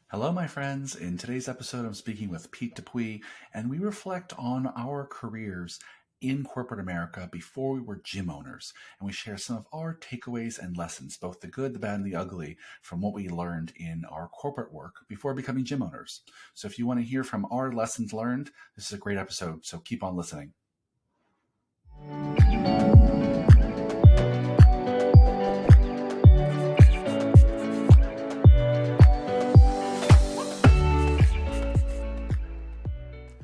Hello, my friends. In today's episode, I'm speaking with Pete Dupuis, and we reflect on our careers in corporate America before we were gym owners. And we share some of our takeaways and lessons, both the good, the bad, and the ugly, from what we learned in our corporate work before becoming gym owners. So if you want to hear from our lessons learned, this is a great episode. So keep on listening.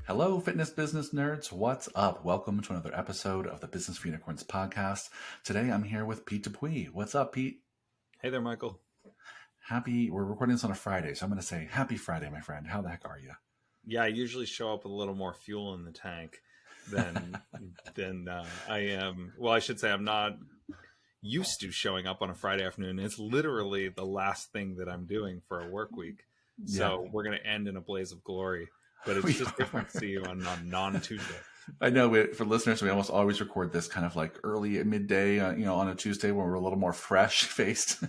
Hello, fitness business nerds. What's up? Welcome to another episode of the Business for Unicorns podcast. Today, I'm here with Pete Dupuis. What's up, Pete? Hey there, Michael. We're recording this on a Friday, so I'm going to say happy Friday, my friend. How the heck are you? Yeah, I usually show up with a little more fuel in the tank than I am. Well, I should say I'm not used to showing up on a Friday afternoon. It's literally the last thing that I'm doing for a work week. So we're going to end in a blaze of glory. But it's just different to see you on non-Tuesday. I know for listeners, we almost always record this kind of like early at midday, on a Tuesday when we're a little more fresh faced.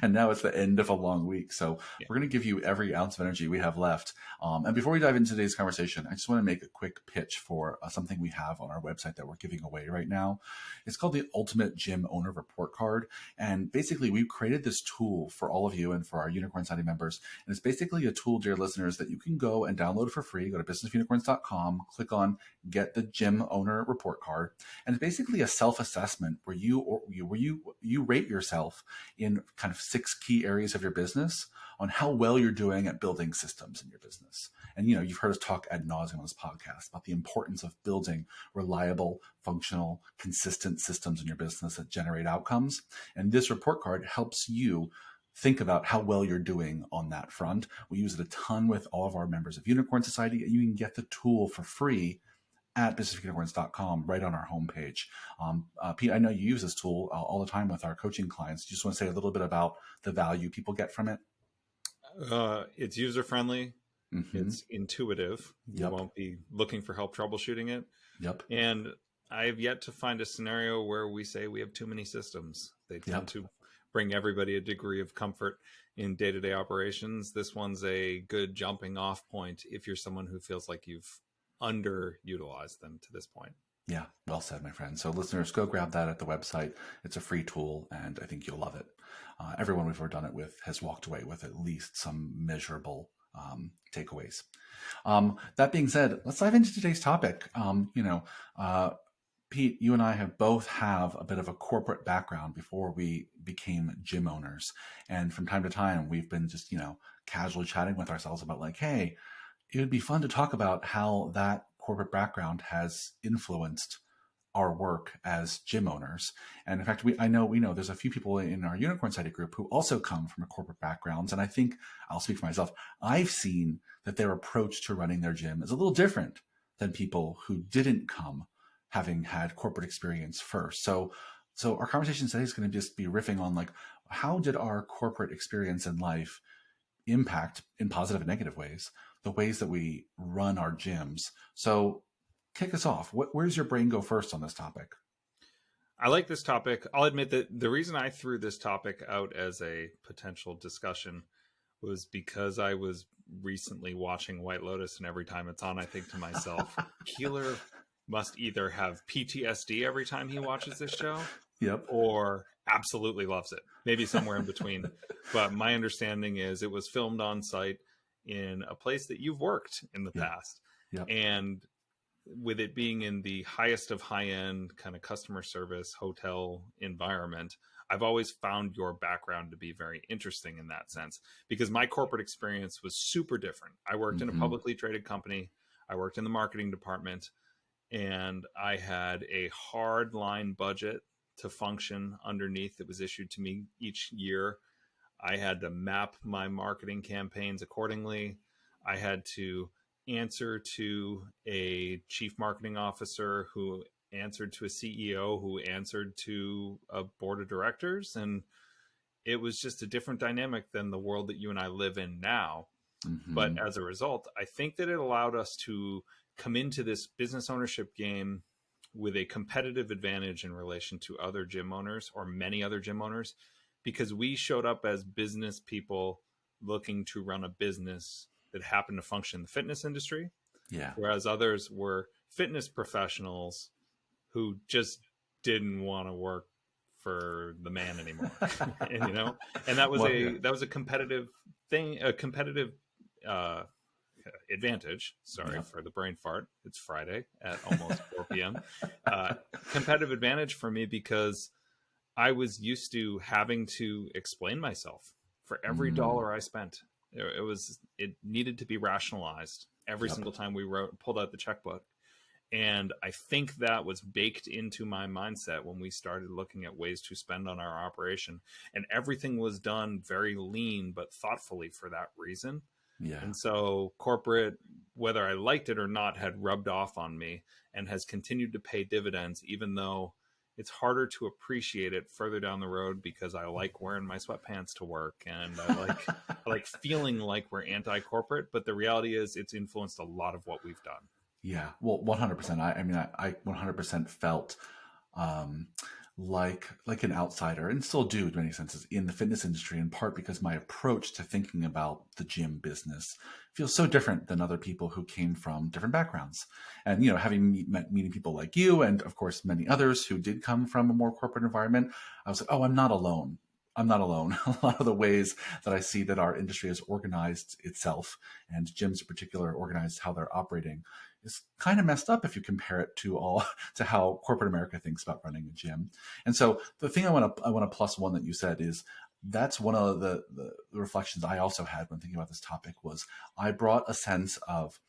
And now it's the end of a long week. So we're going to give you every ounce of energy we have left. And before we dive into today's conversation, I just want to make a quick pitch for something we have on our website that we're giving away right now. It's called the Ultimate Gym Owner Report Card. And basically, we've created this tool for all of you and for our Unicorn Society members. And it's basically a tool, dear listeners, that you can go and download for free. Go to businessunicorns.com, click on Get the Gym Owner Report Card, and it's basically a self-assessment where you rate yourself in kind of 6 key areas of your business on how well you're doing at building systems in your business. And you've heard us talk ad nauseum on this podcast about the importance of building reliable, functional, consistent systems in your business that generate outcomes. And this report card helps you think about how well you're doing on that front. We use it a ton with all of our members of Unicorn Society, and you can get the tool for free at businessunicorns.com right on our homepage. Pete, I know you use this tool all the time with our coaching clients. You just want to say a little bit about the value people get from it? It's user-friendly. Mm-hmm. It's intuitive. You won't be looking for help troubleshooting it. Yep. And I've yet to find a scenario where we say we have too many systems. They tend to bring everybody a degree of comfort in day-to-day operations. This one's a good jumping off point if you're someone who feels like you've underutilized them to this point. Yeah, well said, my friend. So listeners, go grab that at the website. It's a free tool, and I think you'll love it. Everyone we've ever done it with has walked away with at least some measurable takeaways. That being said, let's dive into today's topic. Pete, you and I have a bit of a corporate background before we became gym owners. And from time to time, we've been just, casually chatting with ourselves about like, hey, it would be fun to talk about how that corporate background has influenced our work as gym owners. And in fact, we know there's a few people in our Unicorn Society group who also come from a corporate backgrounds. And I think I'll speak for myself. I've seen that their approach to running their gym is a little different than people who didn't come having had corporate experience first. So our conversation today is going to just be riffing on like, how did our corporate experience in life impact in positive and negative ways the ways that we run our gyms? So kick us off. Where's your brain go first on this topic? I like this topic. I'll admit that the reason I threw this topic out as a potential discussion was because I was recently watching White Lotus, and every time it's on, I think to myself, Keeler must either have PTSD every time he watches this show, or absolutely loves it. Maybe somewhere in between. But my understanding is it was filmed on site in a place that you've worked in the past. And with it being in the highest of high-end kind of customer service hotel environment, I've always found your background to be very interesting in that sense, because my corporate experience was super different. I worked in a publicly traded company. I worked in the marketing department, and I had a hard line budget to function underneath that was issued to me each year. I had to map my marketing campaigns accordingly. I had to answer to a chief marketing officer who answered to a CEO who answered to a board of directors. And it was just a different dynamic than the world that you and I live in now. But as a result, I think that it allowed us to come into this business ownership game with a competitive advantage in relation to other gym owners, or many other gym owners, because we showed up as business people looking to run a business that happened to function in the fitness industry, Yeah. whereas others were fitness professionals who just didn't want to work for the man anymore. And and that was Well, yeah. a competitive thing, a competitive uh advantage. Sorry Yep. for the brain fart. It's Friday at almost 4 p.m. Competitive advantage for me because I was used to having to explain myself for every dollar I spent. It needed to be rationalized every Yep. single time we pulled out the checkbook. And I think that was baked into my mindset when we started looking at ways to spend on our operation. And everything was done very lean, but thoughtfully for that reason. Yeah. And so corporate, whether I liked it or not, had rubbed off on me and has continued to pay dividends, even though it's harder to appreciate it further down the road because I like wearing my sweatpants to work and I like feeling like we're anti-corporate. But the reality is it's influenced a lot of what we've done. Yeah, well, 100%. I mean, I 100% felt um, like an outsider, and still do in many senses, in the fitness industry. In part because my approach to thinking about the gym business feels so different than other people who came from different backgrounds. And having meeting people like you, and of course many others who did come from a more corporate environment, I was like, oh, I'm not alone. I'm not alone. A lot of the ways that I see that our industry has organized itself, and gyms in particular organized how they're operating, is kind of messed up if you compare it to how corporate America thinks about running a gym. And so the thing I want to plus one that you said is that's one of the reflections I also had when thinking about this topic was I brought a sense of,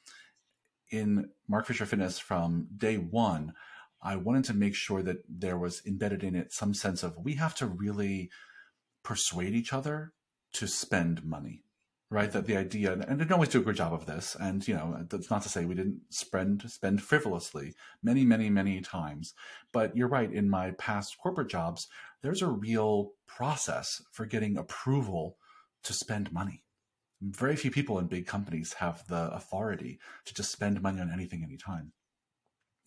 in Mark Fisher Fitness from day one, I wanted to make sure that there was embedded in it some sense of we have to really persuade each other to spend money, right? That the idea, and didn't always do a good job of this. And, that's not to say we didn't spend frivolously many times. But you're right. In my past corporate jobs, there's a real process for getting approval to spend money. Very few people in big companies have the authority to just spend money on anything, anytime.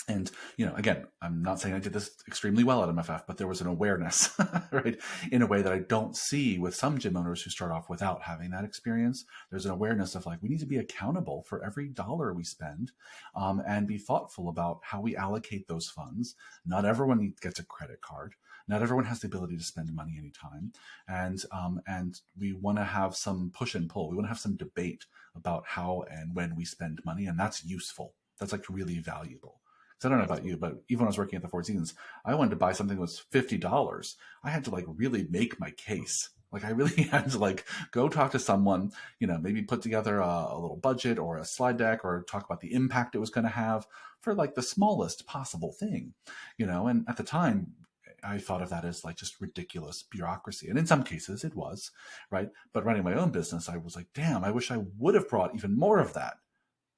And, again, I'm not saying I did this extremely well at MFF, but there was an awareness, right, in a way that I don't see with some gym owners who start off without having that experience. There's an awareness of we need to be accountable for every dollar we spend, and be thoughtful about how we allocate those funds. Not everyone gets a credit card. Not everyone has the ability to spend money anytime. And we want to have some push and pull. We want to have some debate about how and when we spend money. And that's useful. That's really valuable. I don't know about you, but even when I was working at the Four Seasons, I wanted to buy something that was $50. I had to really make my case. I really had to go talk to someone, maybe put together a little budget or a slide deck or talk about the impact it was going to have for the smallest possible thing, and at the time I thought of that as just ridiculous bureaucracy. And in some cases it was, right? But running my own business, I was like, damn, I wish I would have brought even more of that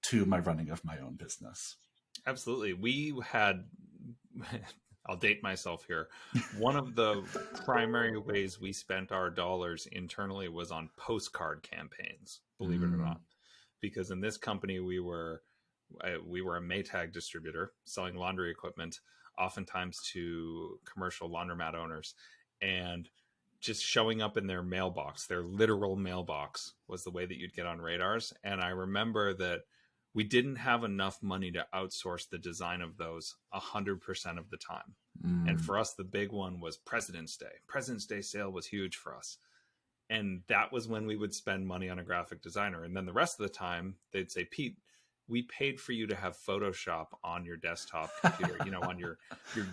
to my running of my own business. Absolutely. We had, I'll date myself here. One of the primary ways we spent our dollars internally was on postcard campaigns, believe it or not. Because in this company, we were a Maytag distributor selling laundry equipment, oftentimes to commercial laundromat owners. And just showing up in their mailbox, their literal mailbox, was the way that you'd get on radars. And I remember that we didn't have enough money to outsource the design of those 100% of the time. And for us, the big one was President's Day. President's Day sale was huge for us. And that was when we would spend money on a graphic designer. And then the rest of the time, they'd say, Pete, we paid for you to have Photoshop on your desktop computer, on your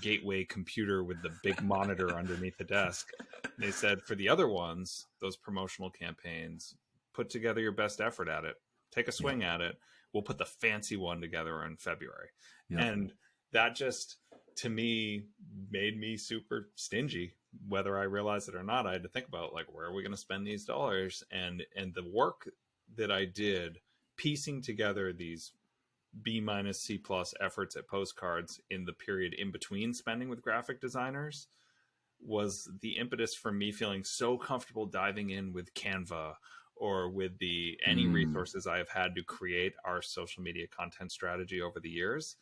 gateway computer with the big monitor underneath the desk. And they said, for the other ones, those promotional campaigns, put together your best effort at it. Take a swing at it. We'll put the fancy one together in February. And that just, to me, made me super stingy. Whether I realized it or not, I had to think about where are we going to spend these dollars? And the work that I did piecing together these B- C+ efforts at postcards in the period in between spending with graphic designers was the impetus for me feeling so comfortable diving in with Canva or with any resources I have had to create our social media content strategy over the years.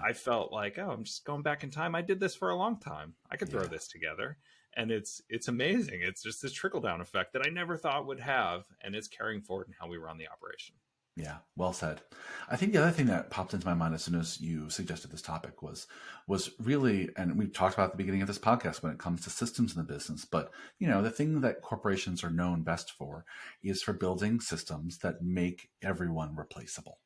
I felt I'm just going back in time. I did this for a long time. I could throw this together. And it's amazing. It's just this trickle down effect that I never thought would have, and it's carrying forward in how we run the operation. Yeah, well said. I think the other thing that popped into my mind as soon as you suggested this topic was really, and we've talked about at the beginning of this podcast when it comes to systems in the business, but the thing that corporations are known best for is for building systems that make everyone replaceable.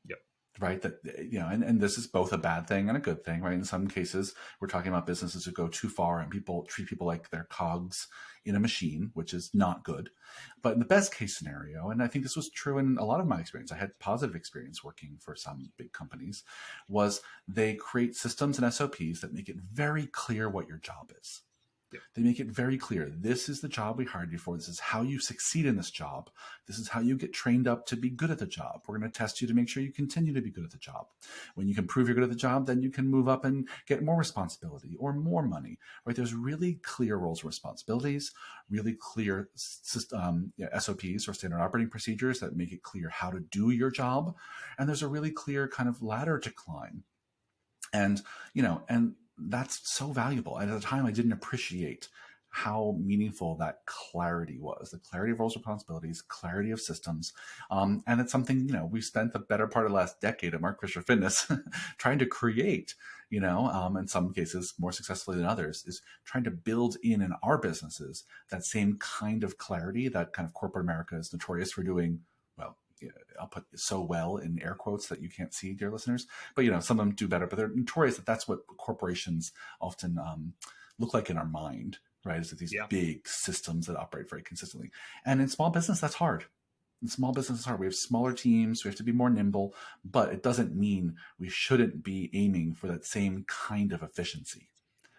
Yep. Right. That, and this is both a bad thing and a good thing, right? In some cases, we're talking about businesses who go too far and people treat people like they're cogs in a machine, which is not good. But in the best case scenario, and I think this was true in a lot of my experience, I had positive experience working for some big companies, was they create systems and SOPs that make it very clear what your job is. They make it very clear. This is the job we hired you for. This is how you succeed in this job. This is how you get trained up to be good at the job. We're going to test you to make sure you continue to be good at the job. When you can prove you're good at the job, then you can move up and get more responsibility or more money, right? There's really clear roles and responsibilities, really clear SOPs or standard operating procedures that make it clear how to do your job. And there's a really clear kind of ladder to climb. And that's so valuable. And at the time, I didn't appreciate how meaningful that clarity was, the clarity of roles, responsibilities, clarity of systems. And it's something, we've spent the better part of the last decade at Mark Fisher Fitness trying to create, in some cases more successfully than others, is trying to build in our businesses that same kind of clarity that kind of corporate America is notorious for doing. Well, I'll put so well in air quotes that you can't see, dear listeners, but some of them do better, but they're notorious that that's what corporations often look like in our mind, right? Is that these big systems that operate very consistently. And in small business, that's hard. In small business, it's hard. We have smaller teams. We have to be more nimble, but it doesn't mean we shouldn't be aiming for that same kind of efficiency.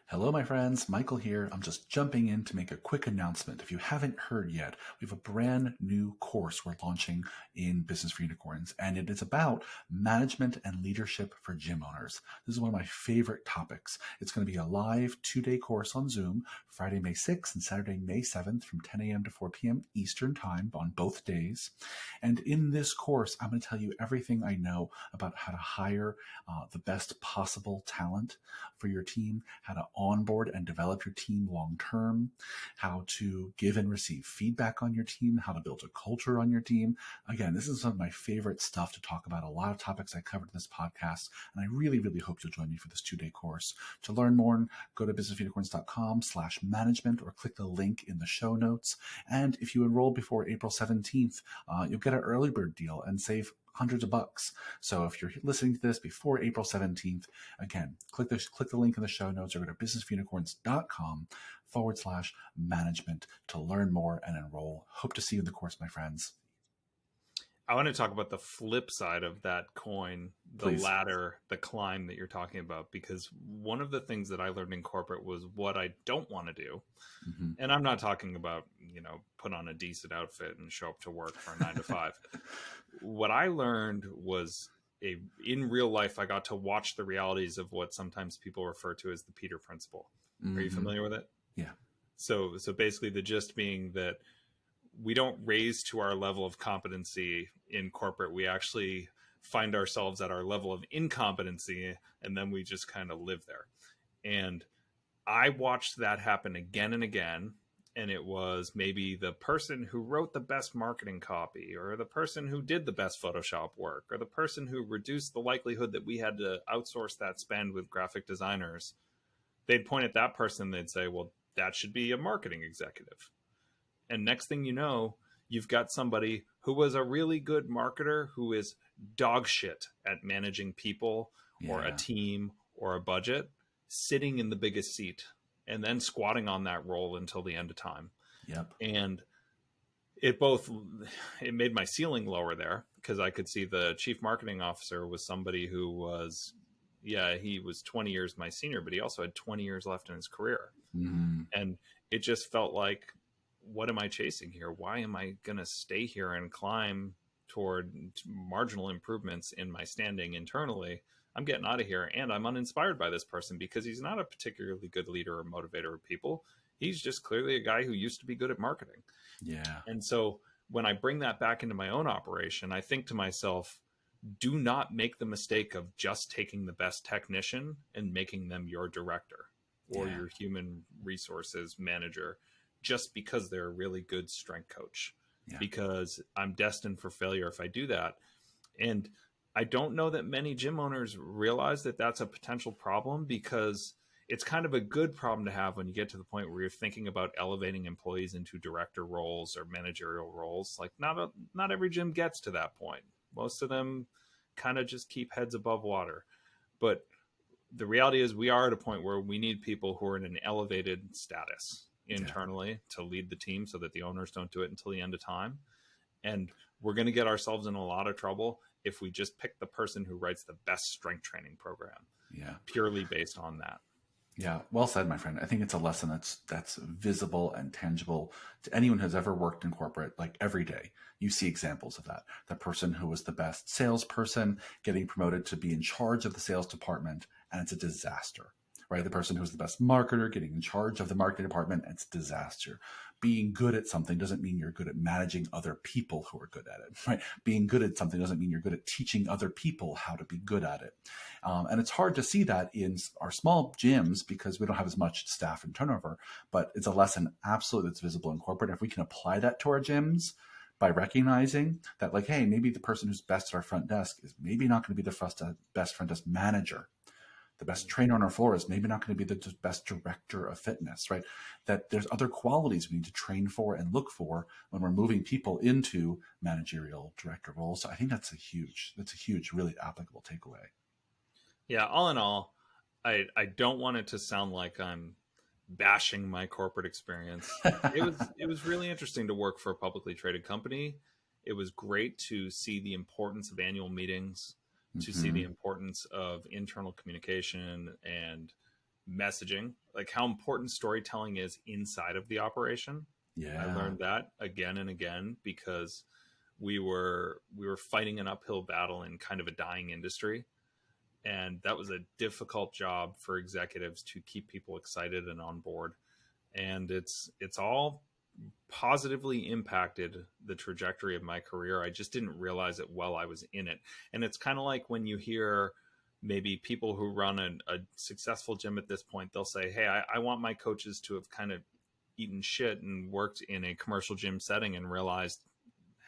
Hello, my friends. Michael here. I'm just jumping in to make a quick announcement. If you haven't heard yet, we have a brand new course we're launching in Business for Unicorns, and it is about management and leadership for gym owners. This is one of my favorite topics. It's going to be a live 2-day course on Zoom, Friday, May 6th and Saturday, May 7th from 10 a.m. to 4 p.m. Eastern Time on both days. And in this course, I'm going to tell you everything I know about how to hire the best possible talent for your team, how to onboard and develop your team long-term, how to give and receive feedback on your team, how to build a culture on your team. Again, this is some of my favorite stuff to talk about, a lot of topics I covered in this podcast, and I really, really hope you'll join me for this 2-day course. To learn more, go to businessforunicorns.com/management or click the link in the show notes. And if you enroll before April 17th, you'll get an early bird deal and save hundreds of bucks. So if you're listening to this before April 17th, again, click the link in the show notes or go to businessforunicorns.com/management to learn more and enroll. Hope to see you in the course, my friends. I want to talk about the flip side of that coin, the Please. ladder, the climb that you're talking about, because one of the things that I learned in corporate was what I don't want to do. Mm-hmm. And I'm not talking about, put on a decent outfit and show up to work for a 9 to 5. What I learned was in real life, I got to watch the realities of what sometimes people refer to as the Peter Principle. Mm-hmm. Are you familiar with it? Yeah. So basically the gist being that we don't raise to our level of competency in corporate. We actually find ourselves at our level of incompetency, and then we just kind of live there. And I watched that happen again and again. And it was maybe the person who wrote the best marketing copy, or the person who did the best Photoshop work, or the person who reduced the likelihood that we had to outsource that spend with graphic designers. They'd point at that person, they'd say, well, that should be a marketing executive. And next thing you know, you've got somebody who was a really good marketer who is dog shit at managing people or a team or a budget, sitting in the biggest seat and then squatting on that role until the end of time. Yep. And it made my ceiling lower there, because I could see the chief marketing officer was somebody who was, he was 20 years my senior, but he also had 20 years left in his career. Mm-hmm. And it just felt like, what am I chasing here? Why am I going to stay here and climb toward marginal improvements in my standing internally? I'm getting out of here, and I'm uninspired by this person because he's not a particularly good leader or motivator of people. He's just clearly a guy who used to be good at marketing. Yeah. And so when I bring that back into my own operation, I think to myself, do not make the mistake of just taking the best technician and making them your director. or Yeah. your human resources manager just because they're a really good strength coach, Yeah. because I'm destined for failure if I do that. And I don't know that many gym owners realize that that's a potential problem, because it's kind of a good problem to have when you get to the point where you're thinking about elevating employees into director roles or managerial roles. Like not every gym gets to that point. Most of them kind of just keep heads above water. But the reality is we are at a point where we need people who are in an elevated status internally to lead the team so that the owners don't do it until the end of time. And we're going to get ourselves in a lot of trouble if we just pick the person who writes the best strength training program purely based on that. Yeah, well said, my friend. I think it's a lesson that's visible and tangible to anyone who's ever worked in corporate. Like every day, you see examples of that. The person who was the best salesperson getting promoted to be in charge of the sales department, and it's a disaster, right? The person who's the best marketer getting in charge of the marketing department, and it's a disaster. Being good at something doesn't mean you're good at managing other people who are good at it, right? Being good at something doesn't mean you're good at teaching other people how to be good at it. And it's hard to see that in our small gyms because we don't have as much staff and turnover, but it's a lesson absolutely that's visible in corporate. If we can apply that to our gyms by recognizing that, like, hey, maybe the person who's best at our front desk is maybe not going to be the best front desk manager. The best trainer on our floor is maybe not going to be the best director of fitness, right? That there's other qualities we need to train for and look for when we're moving people into managerial director roles. So I think that's a huge, really applicable takeaway. Yeah, all in all, I don't want it to sound like I'm bashing my corporate experience. It was really interesting to work for a publicly traded company. It was great to see the importance of annual meetings, to see the importance of internal communication and messaging, like how important storytelling is inside of the operation. Yeah. I learned that again and again because we were fighting an uphill battle in kind of a dying industry. And that was a difficult job for executives to keep people excited and on board. And it's all positively impacted the trajectory of my career. I just didn't realize it while I was in it. And it's kind of like when you hear maybe people who run a successful gym at this point, they'll say, hey, I want my coaches to have kind of eaten shit and worked in a commercial gym setting and realized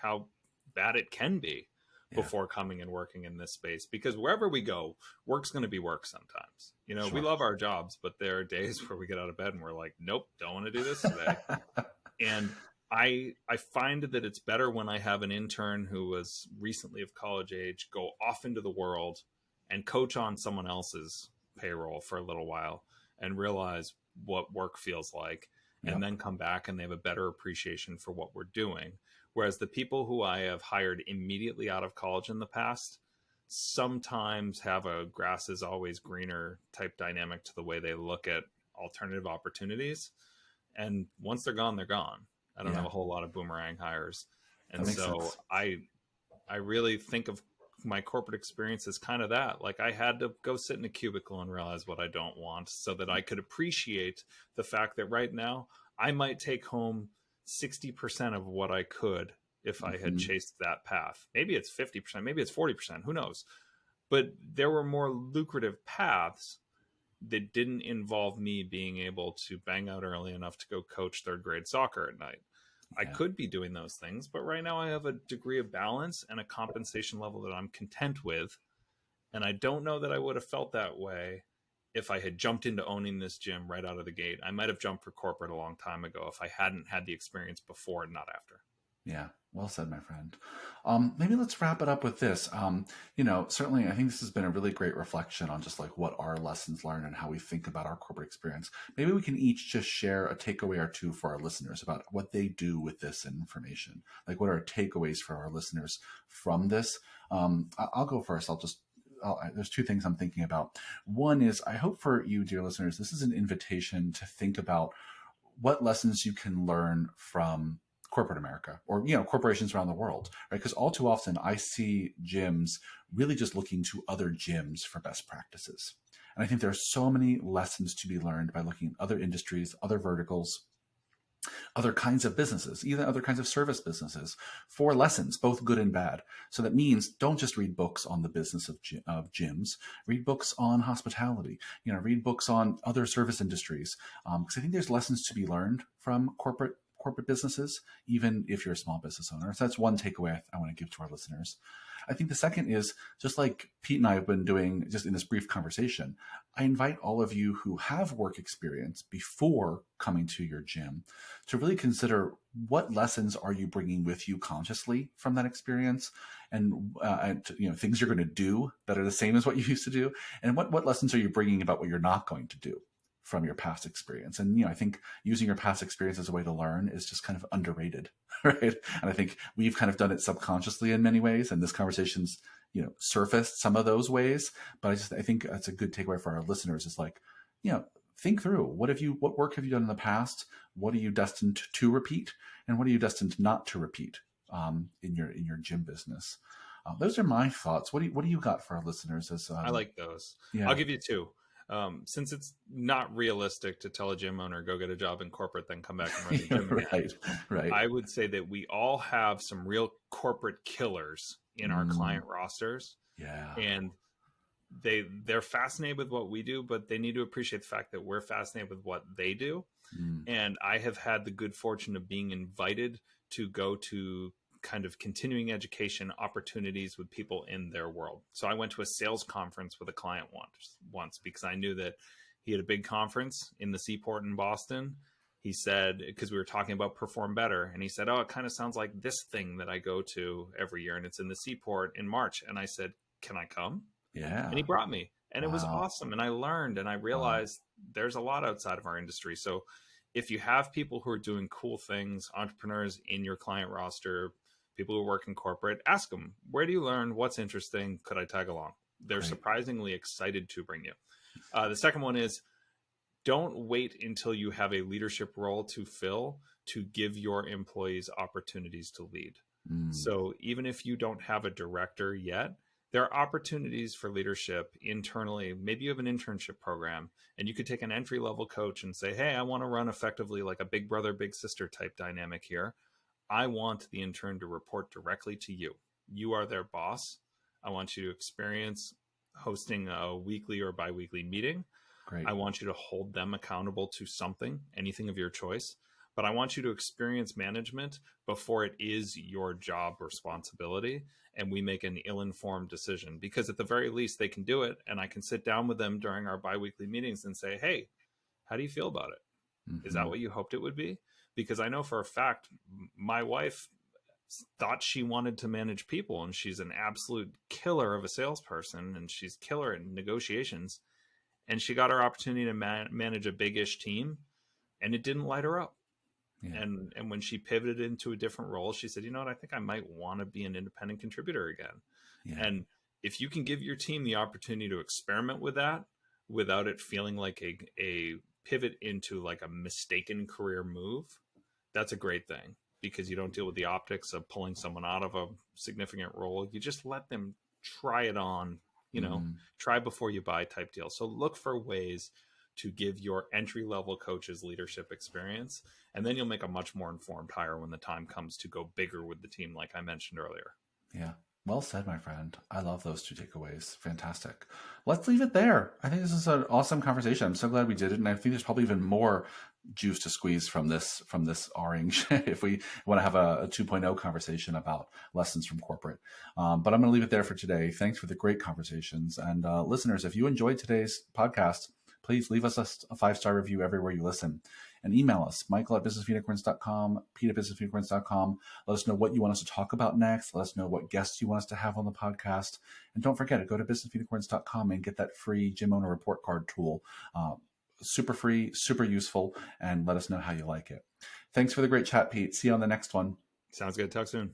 how bad it can be before coming and working in this space. Because wherever we go, work's going to be work sometimes. You know, we love our jobs, but there are days where we get out of bed and we're like, nope, don't want to do this today. And I find that it's better when I have an intern who was recently of college age go off into the world and coach on someone else's payroll for a little while and realize what work feels like, and then come back and they have a better appreciation for what we're doing. Whereas the people who I have hired immediately out of college in the past sometimes have a grass is always greener type dynamic to the way they look at alternative opportunities. And once they're gone, they're gone. I don't have a whole lot of boomerang hires. And so sense. I really think of my corporate experience as kind of that. Like I had to go sit in a cubicle and realize what I don't want so that I could appreciate the fact that right now I might take home 60% of what I could if I had chased that path. Maybe it's 50%, maybe it's 40%, who knows? But there were more lucrative paths that didn't involve me being able to bang out early enough to go coach third grade soccer at night. I could be doing those things, but right now I have a degree of balance and a compensation level that I'm content with. And I don't know that I would have felt that way if I had jumped into owning this gym right out of the gate. I might have jumped for corporate a long time ago if I hadn't had the experience before and not after. Yeah, well said, my friend. Maybe let's wrap it up with this. Certainly I think this has been a really great reflection on just like what our lessons learned and how we think about our corporate experience. Maybe we can each just share a takeaway or two for our listeners about what they do with this information. Like what are takeaways for our listeners from this? I'll go first. There's two things I'm thinking about. One is I hope for you, dear listeners, this is an invitation to think about what lessons you can learn from corporate America or, corporations around the world, right? Because all too often I see gyms really just looking to other gyms for best practices. And I think there are so many lessons to be learned by looking at other industries, other verticals, other kinds of businesses, even other kinds of service businesses, for lessons, both good and bad. So that means don't just read books on the business of gyms. Read books on hospitality. Read books on other service industries, because I think there's lessons to be learned from corporate businesses, even if you're a small business owner. So that's one takeaway I want to give to our listeners. I think the second is, just like Pete and I have been doing just in this brief conversation, I invite all of you who have work experience before coming to your gym to really consider what lessons are you bringing with you consciously from that experience, and things you're going to do that are the same as what you used to do, and what lessons are you bringing about what you're not going to do from your past experience. And I think using your past experience as a way to learn is just kind of underrated, right? And I think we've kind of done it subconsciously in many ways, and this conversation's surfaced some of those ways. But I think that's a good takeaway for our listeners, is like, think through what work have you done in the past, what are you destined to repeat, and what are you destined not to repeat in your gym business. Those are my thoughts. What do you got for our listeners? I like those. Yeah. I'll give you two. Since it's not realistic to tell a gym owner, go get a job in corporate, then come back and run the gym again. Right. I would say that we all have some real corporate killers in our client rosters. Yeah. And they're fascinated with what we do, but they need to appreciate the fact that we're fascinated with what they do. And I have had the good fortune of being invited to go to kind of continuing education opportunities with people in their world. So I went to a sales conference with a client once because I knew that he had a big conference in the Seaport in Boston. He said, because we were talking about Perform Better, and he said, oh, it kind of sounds like this thing that I go to every year, and it's in the Seaport in March. And I said, can I come? Yeah. And he brought me, and it was awesome. And I learned, and I realized there's a lot outside of our industry. So if you have people who are doing cool things, entrepreneurs in your client roster, people who work in corporate, ask them, where do you learn? What's interesting? Could I tag along? They're surprisingly excited to bring you. The second one is, don't wait until you have a leadership role to fill to give your employees opportunities to lead. So even if you don't have a director yet, there are opportunities for leadership internally. Maybe you have an internship program, and you could take an entry-level coach and say, hey, I want to run effectively like a big brother, big sister type dynamic here. I want the intern to report directly to you. You are their boss. I want you to experience hosting a weekly or biweekly meeting. Great. I want you to hold them accountable to something, anything of your choice. But I want you to experience management before it is your job responsibility, and we make an ill-informed decision. Because at the very least, they can do it, and I can sit down with them during our biweekly meetings and say, hey, how do you feel about it? Is that what you hoped it would be? Because I know for a fact, my wife thought she wanted to manage people, and she's an absolute killer of a salesperson, and she's killer in negotiations. And she got her opportunity to manage a big-ish team, and it didn't light her up. Yeah. And when she pivoted into a different role, she said, you know what, I think I might want to be an independent contributor again. Yeah. And if you can give your team the opportunity to experiment with that without it feeling like a pivot into like a mistaken career move, that's a great thing, because you don't deal with the optics of pulling someone out of a significant role. You just let them try it on, try before you buy type deal. So look for ways to give your entry-level coaches leadership experience, and then you'll make a much more informed hire when the time comes to go bigger with the team, like I mentioned earlier. Yeah. Well said, my friend. I love those two takeaways. Fantastic. Let's leave it there. I think this is an awesome conversation. I'm so glad we did it. And I think there's probably even more juice to squeeze from this orange if we want to have a 2.0 conversation about lessons from corporate. But I'm going to leave it there for today. Thanks for the great conversations. And listeners, if you enjoyed today's podcast, please leave us a 5-star review everywhere you listen. And email us, michael@businessunicorns.com, pete@businessunicorns.com. Let us know what you want us to talk about next. Let us know what guests you want us to have on the podcast. And don't forget to go to businessunicorns.com and get that free gym owner report card tool. Super free, super useful, and let us know how you like it. Thanks for the great chat, Pete. See you on the next one. Sounds good. Talk soon.